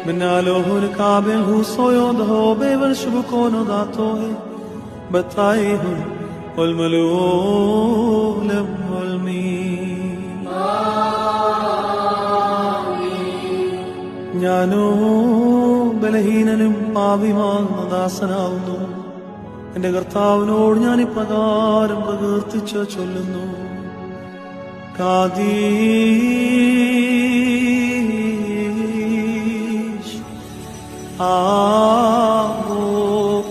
Benaloho kabel husoyo dho bever shubukono datohe bataihu والملوم والمين ഞാനോ ബലഹീനനും പാപിമാകുന്ന ദാസനാവുന്നു. എന്റെ കർത്താവിനോട് ഞാൻ ഇപ്രകാരം പ്രകീർത്തിച്ച് ചൊല്ലുന്നു. കാദീശ് ആവോ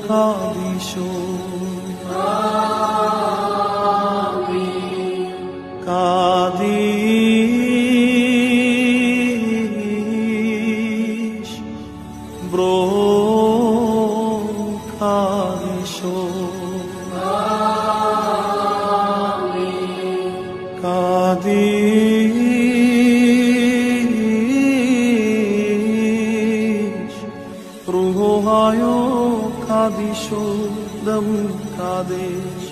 കാദീശോ കാദീശ് ബ്രോ കാദീശോ കാദീശ് റൂഹായോ കാദീശോ ദം കാദേശ്.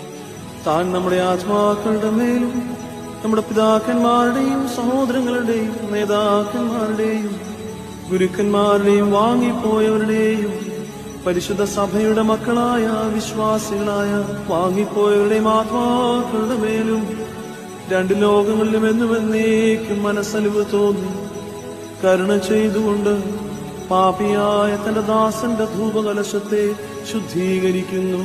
താൻ നമ്മുടെ ആത്മാക്കളുടെ മേലും നമ്മുടെ പിതാക്കന്മാരുടെയും സഹോദരങ്ങളുടെയും നേതാക്കന്മാരുടെയും ഗുരുക്കന്മാരുടെയും വാങ്ങിപ്പോയവരുടെയും പരിശുദ്ധ സഭയുടെ മക്കളായ വിശ്വാസികളായ വാങ്ങിപ്പോയവരുടെയും ആത്മാക്കളുടെ മേലും രണ്ട് ലോകങ്ങളിലും എന്നുമെന്നേക്കും മനസ്സലിവ് തോന്നി കരുണ ചെയ്തുകൊണ്ട് പാപിയായ തന്റെ ദാസന്റെ ധൂപകലശത്തെ ശുദ്ധീകരിക്കുന്നു.